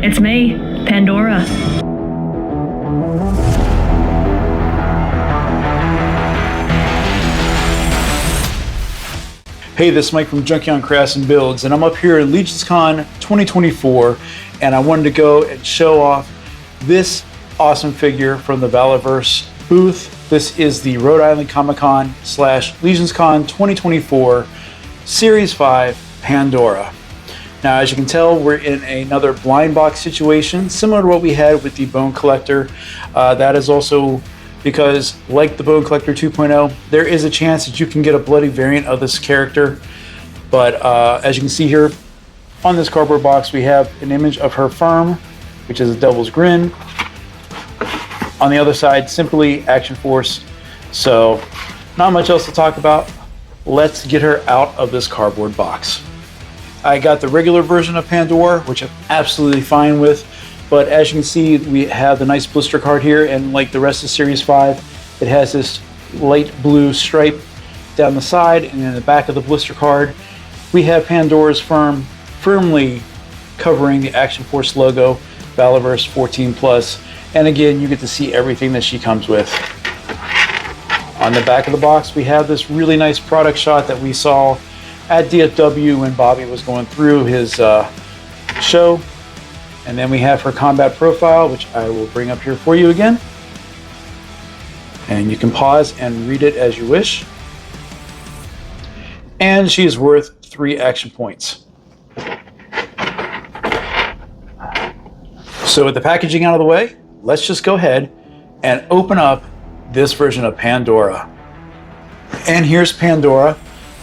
It's me, Pandora. Hey, this is Mike from Junkie on Crafts and Builds, and I'm up here at LegionsCon 2024, and I wanted to go and show off this awesome figure from the Valaverse booth. This is the Rhode Island Comic Con / LegionsCon 2024 Series 5 Pandora. Now, as you can tell, we're in another blind box situation, similar to what we had with the Bone Collector. That is also because, like the Bone Collector 2.0, there is a chance that you can get a bloody variant of this character. But as you can see here on this cardboard box, we have an image of her firm, which is a devil's grin. On the other side, simply Action Force. So not much else to talk about. Let's get her out of this cardboard box. I got the regular version of Pandora, which I'm absolutely fine with. But as you can see, we have the nice blister card here, and like the rest of Series 5, it has this light blue stripe down the side, and in the back of the blister card, we have Pandora's firmly covering the Action Force logo, Valaverse 14+, and again, you get to see everything that she comes with. On the back of the box, we have this really nice product shot that we saw at DFW when Bobby was going through his show. And then we have her combat profile, which I will bring up here for you again. And you can pause and read it as you wish. And she is worth 3 action points. So with the packaging out of the way, let's just go ahead and open up this version of Pandora. And here's Pandora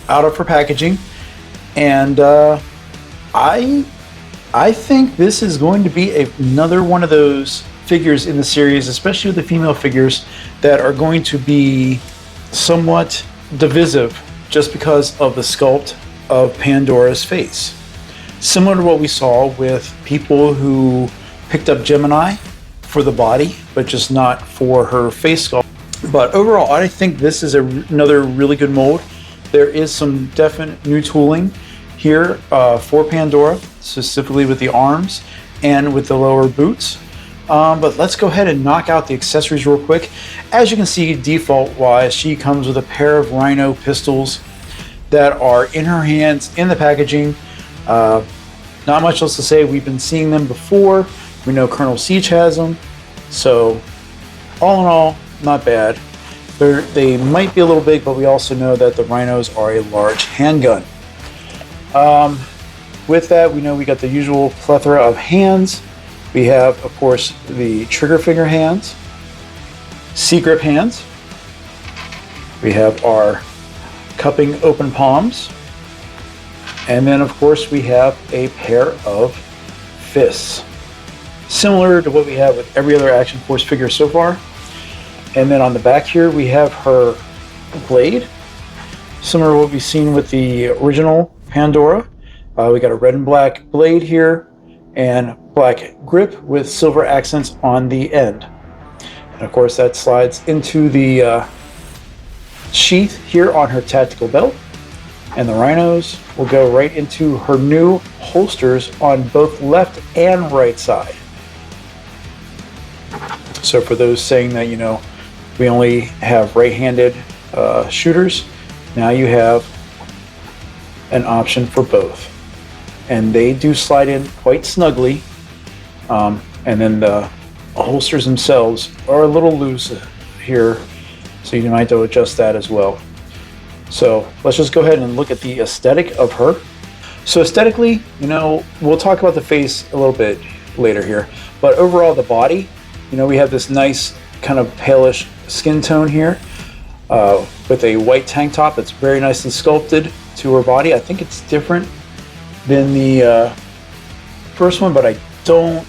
out of her packaging. And I think this is going to be another one of those figures in the series, especially with the female figures, that are going to be somewhat divisive just because of the sculpt of Pandora's face. Similar to what we saw with people who picked up Gemini for the body, but just not for her face sculpt. But overall, I think this is another really good mold. There is some definite new tooling here for Pandora, specifically with the arms and with the lower boots. But let's go ahead and knock out the accessories real quick. As you can see, default wise, she comes with a pair of Rhino pistols that are in her hands in the packaging. Not much else to say. We've been seeing them before. We know Colonel Siege has them. So all in all, not bad. They might be a little big, but we also know that the Rhinos are a large handgun. With that, we know we got the usual plethora of hands. We have, of course, the trigger finger hands, C-grip hands. We have our cupping open palms. And then, of course, we have a pair of fists, similar to what we have with every other Action Force figure so far. And then on the back here, we have her blade, similar to what we've seen with the original Pandora. We got a red and black blade here and black grip with silver accents on the end. And of course that slides into the sheath here on her tactical belt. And the Rhinos will go right into her new holsters on both left and right side. So for those saying that, you know, we only have right-handed shooters, now you have an option for both. And they do slide in quite snugly. And then the holsters themselves are a little loose here, so you might have to adjust that as well. So let's just go ahead and look at the aesthetic of her. So aesthetically, you know, we'll talk about the face a little bit later here, but overall the body, you know, we have this nice kind of palish skin tone here with a white tank top that's very nicely sculpted to her body. I think it's different than the first one, but I don't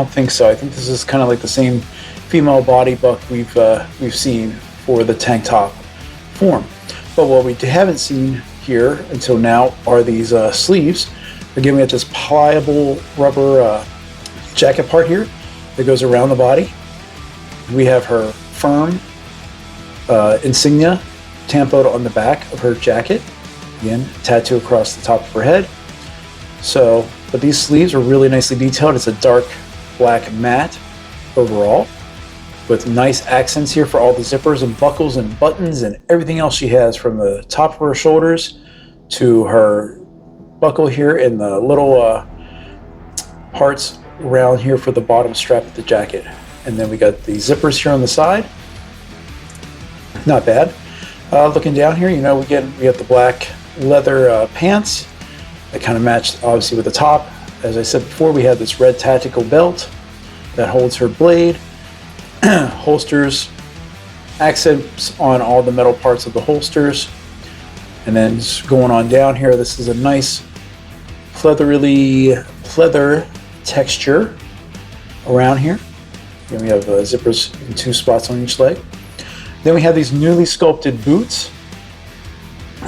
think so. I think this is kind of like the same female body buck we've seen for the tank top form. But what we haven't seen here until now are these sleeves. Again, we have this pliable rubber jacket part here that goes around the body. We have her firm insignia tampoed on the back of her jacket. Again, tattoo across the top of her head. So But these sleeves are really nicely detailed. It's a dark black matte overall, with nice accents here for all the zippers and buckles and buttons and everything else she has, from the top of her shoulders to her buckle here and the little parts around here for the bottom strap of the jacket. And then we got the zippers here on the side. Not bad. Looking down here, you know, we got the black leather pants that kind of matched obviously with the top. As I said before, we have this red tactical belt that holds her blade, holsters, accents on all the metal parts of the holsters. And then going on down here, this is a nice pleather texture around here. Then we have zippers in 2 spots on each leg. Then we have these newly sculpted boots.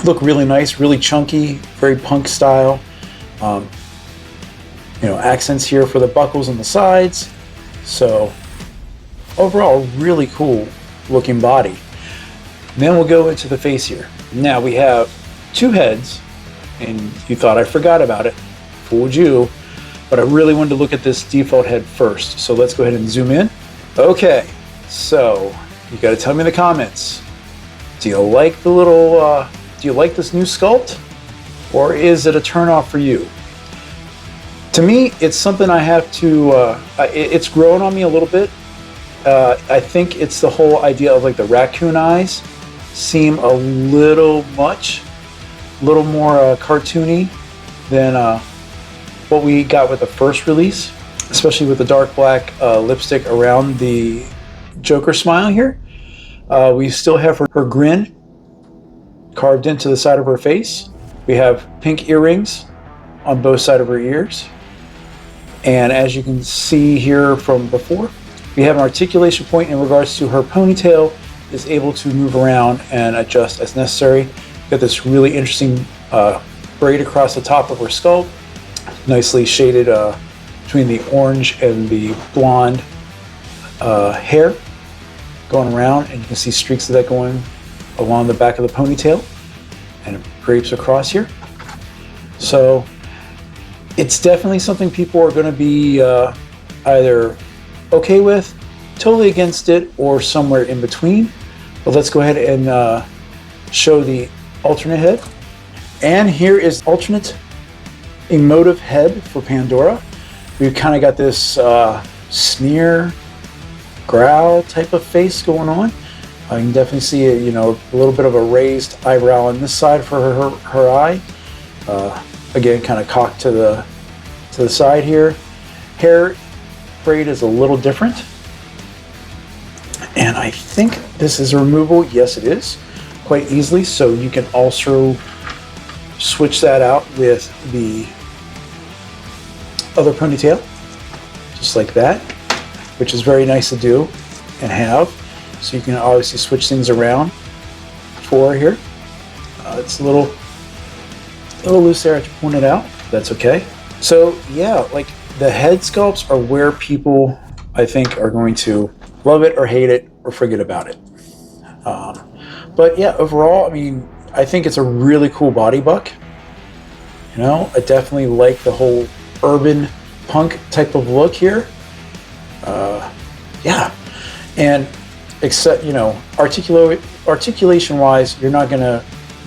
Look really nice, really chunky, very punk style. You know, accents here for the buckles on the sides. So overall, really cool looking body. And then we'll go into the face here. Now we have 2 heads, and you thought I forgot about it. Fooled you. But I really wanted to look at this default head first. So let's go ahead and zoom in. Okay, so you got to tell me in the comments. Do you like the little? Do you like this new sculpt, or is it a turnoff for you? To me, it's something I have to. It's grown on me a little bit. I think it's the whole idea of like the raccoon eyes seem a little much, a little more cartoony than what we got with the first release, especially with the dark black lipstick around the Joker smile here. We still have her grin carved into the side of her face. We have pink earrings on both sides of her ears. And as you can see here from before, we have an articulation point in regards to her ponytail is able to move around and adjust as necessary. Got this really interesting braid across the top of her skull, nicely shaded between the orange and the blonde hair going around, and you can see streaks of that going along the back of the ponytail, and it drapes across here. So it's definitely something people are going to be either okay with, totally against it, or somewhere in between. But let's go ahead and show the alternate head. And here is alternate emotive head for Pandora. We've kind of got this sneer, growl type of face going on. You can definitely see a, you know, a little bit of a raised eyebrow on this side for her eye. Again, kind of cocked to the side here. Hair braid is a little different. And I think this is removable. Yes, it is, quite easily. So you can also switch that out with the other ponytail, just like that, which is very nice to do and have. So you can obviously switch things around for here. It's a little loose there, I have to point it out. That's okay. So yeah, like the head sculpts are where people, I think, are going to love it or hate it or forget about it. But yeah, overall, I mean, I think it's a really cool body buck. You know, I definitely like the whole urban punk type of look here. Yeah, and except, you know, articulation wise, you're not gonna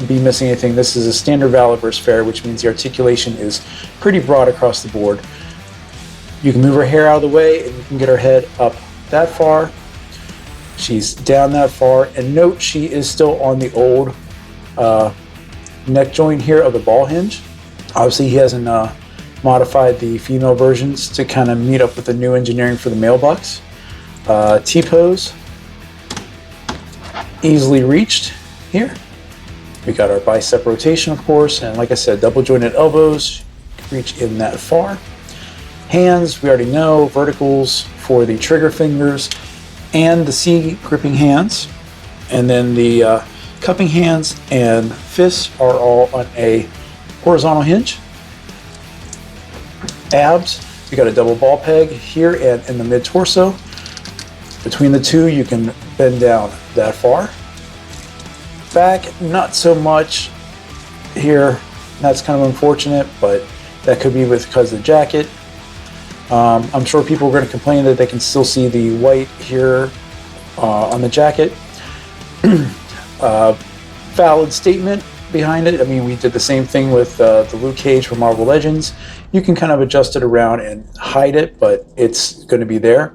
be missing anything. This is a standard Valaverse fare, which means the articulation is pretty broad across the board. You can move her hair out of the way, and you can get her head up that far. She's down that far, and note she is still on the old neck joint here of the ball hinge. Obviously, he hasn't modified the female versions to kind of meet up with the new engineering for the male bucks. T-pose, easily reached here. We got our bicep rotation, of course, and like I said, double jointed elbows, reach in that far. Hands, we already know, verticals for the trigger fingers and the C gripping hands. And then the cupping hands and fists are all on a horizontal hinge. Abs, we got a double ball peg here and in the mid torso. Between the two, you can bend down that far. Back, not so much here. That's kind of unfortunate, but That could be because of the jacket. I'm sure people are going to complain that they can still see the white here on the jacket. Valid statement behind it. I mean, we did the same thing with the Luke Cage from Marvel Legends. You can kind of adjust it around and hide it, but it's going to be there.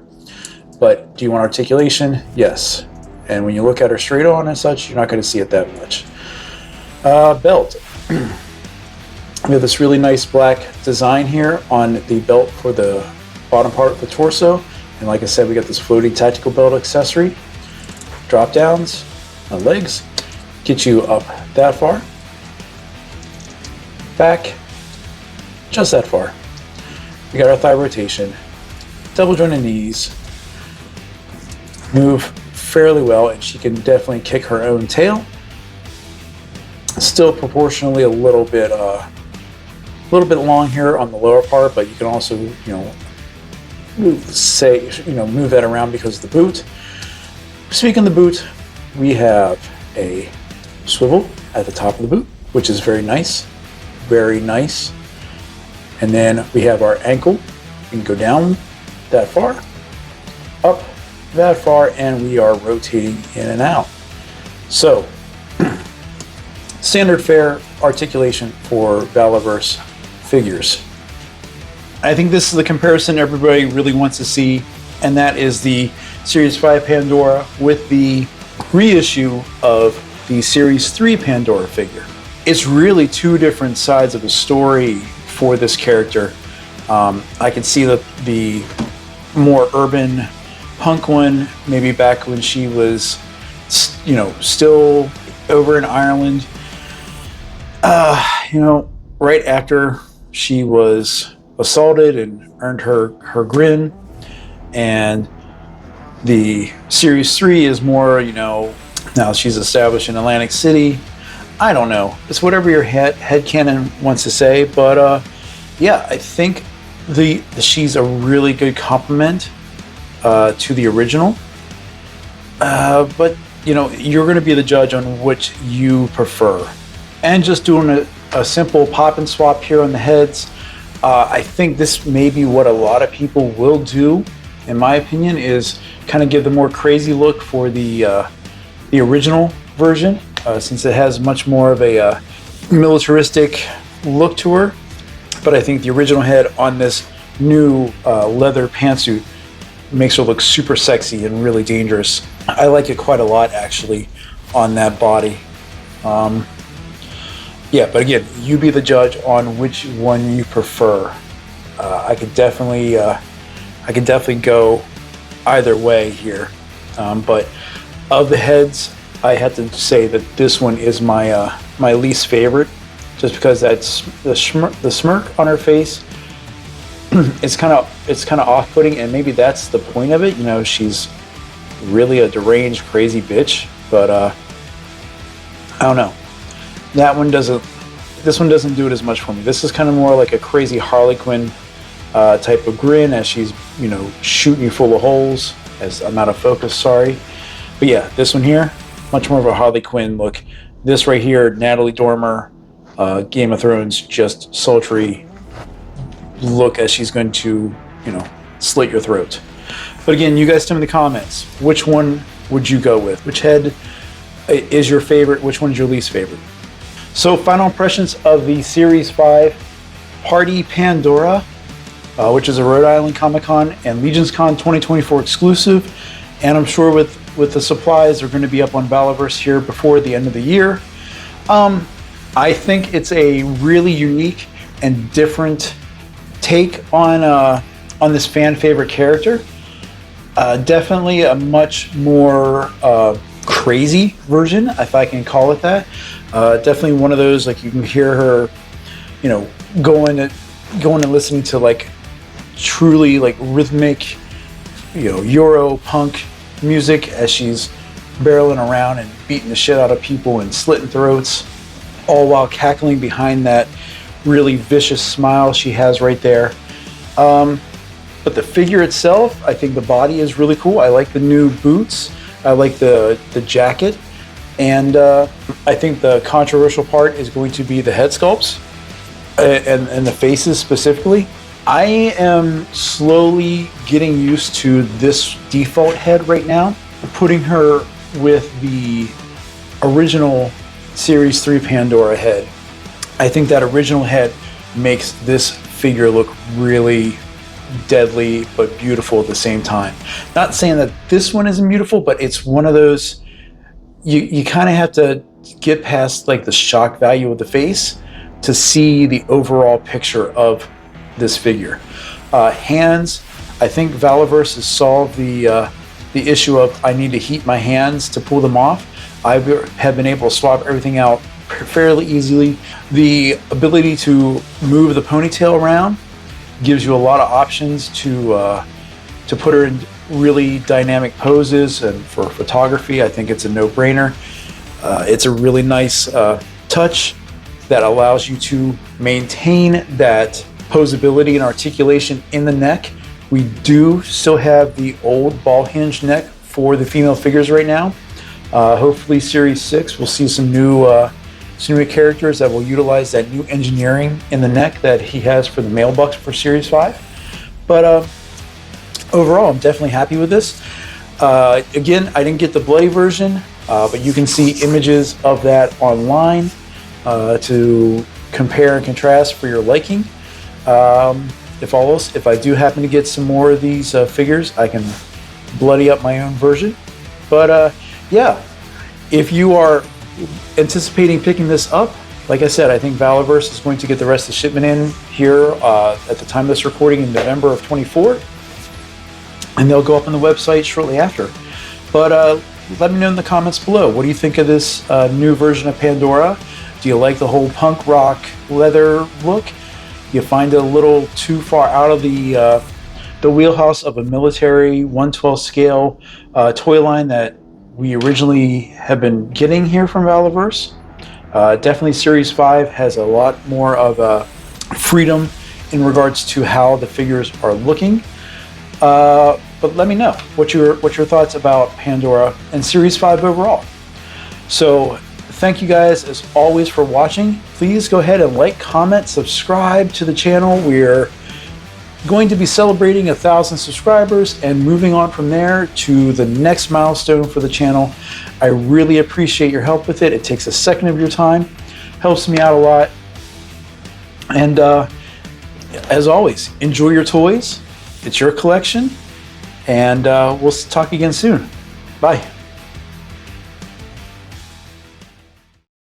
But do you want articulation? Yes. And when you look at her straight on and such, you're not going to see it that much. Belt. We have this really nice black design here on the belt for the bottom part of the torso. And like I said, we got this floating tactical belt accessory. Drop downs on legs. Get you up that far. Back. Just that far. We got our thigh rotation. Double jointed knees. Move fairly well, and she can definitely kick her own tail. Still proportionally a little bit long here on the lower part, but you can also, move that around because of the boot. Speaking of the boot, we have a swivel at the top of the boot, which is very nice, very nice. And then we have our ankle. We can go down that far, up that far, and we are rotating in and out. So, standard fare articulation for Valaverse figures. I think this is the comparison everybody really wants to see, and that is the Series 5 Pandora with the reissue of the Series 3 Pandora figure. It's really two different sides of the story for this character. I can see the more urban punk one, maybe back when she was, still over in Ireland. Right after she was assaulted and earned her grin, and the Series 3 is more, now she's established in Atlantic City. I don't know. It's whatever your headcanon wants to say, but I think she's a really good complement to the original. But you're going to be the judge on which you prefer. And just doing a simple pop and swap here on the heads, I think this may be what a lot of people will do, in my opinion, is kind of give the more crazy look for the original version, since it has much more of a militaristic look to her. But I think the original head on this new leather pantsuit makes her look super sexy and really dangerous. I like it quite a lot, actually, on that body. But again, you be the judge on which one you prefer. I could definitely go either way here. But of the heads, I have to say that this one is my least favorite, just because that's the smirk on her face. It's kind of off-putting, and maybe that's the point of it. She's really a deranged, crazy bitch. But I don't know. This one doesn't do it as much for me. This is kind of more like a crazy Harley Quinn type of grin, as she's shooting you full of holes. As I'm out of focus, sorry. But yeah, this one here, much more of a Harley Quinn look. This right here, Natalie Dormer, Game of Thrones, just sultry look as she's going to, slit your throat. But again, you guys tell me in the comments, which one would you go with? Which head is your favorite? Which one's your least favorite? So, final impressions of the Series 5 Party Pandora, which is a Rhode Island Comic Con and LegionsCon 2024 exclusive. And I'm sure with the supplies, they're going to be up on Valaverse here before the end of the year. I think it's a really unique and different take on this fan favorite character. Definitely a much more crazy version, if I can call it that. Definitely one of those, like, you can hear her, going and listening to like truly like rhythmic, Euro punk music as she's barreling around and beating the shit out of people and slitting throats, all while cackling behind that really vicious smile she has right there. But the figure itself, I think the body is really cool. I like the new boots. I like the jacket. And I think the controversial part is going to be the head sculpts. and the faces specifically. I am slowly getting used to this default head right now, putting her with the original Series 3 Pandora head. I think that original head makes this figure look really deadly but beautiful at the same time. Not saying that this one isn't beautiful, but it's one of those, you kind of have to get past like the shock value of the face to see the overall picture of this figure. Hands, I think Valaverse has solved the issue of I need to heat my hands to pull them off. I have been able to swap everything out fairly easily. The ability to move the ponytail around gives you a lot of options to put her in really dynamic poses, and for photography I think it's a no-brainer. It's a really nice touch that allows you to maintain that posability and articulation in the neck. We do still have the old ball hinge neck for the female figures right now. Hopefully Series 6 will see some new characters that will utilize that new engineering in the neck that he has for the male bucks for Series 5. But overall, I'm definitely happy with this. Again, I didn't get the bloody version, but you can see images of that online to compare and contrast for your liking. If I do happen to get some more of these figures, I can bloody up my own version. But yeah, if you are anticipating picking this up, like I said, I think Valaverse is going to get the rest of the shipment in here at the time of this recording in November of 24, and they'll go up on the website shortly after. But let me know in the comments below, what do you think of this new version of Pandora? Do you like the whole punk rock leather look? You find it a little too far out of the wheelhouse of a military 1/12 scale toy line that we originally have been getting here from Valaverse? Definitely Series 5 has a lot more of freedom in regards to how the figures are looking. But let me know what your thoughts about Pandora and Series 5 overall. So thank you guys as always for watching. Please go ahead and like, comment, subscribe to the channel. We're going to be celebrating 1,000 subscribers and moving on from there to the next milestone for the channel. I really appreciate your help with it. It takes a second of your time, helps me out a lot. And as always, enjoy your toys. It's your collection, and we'll talk again soon. Bye.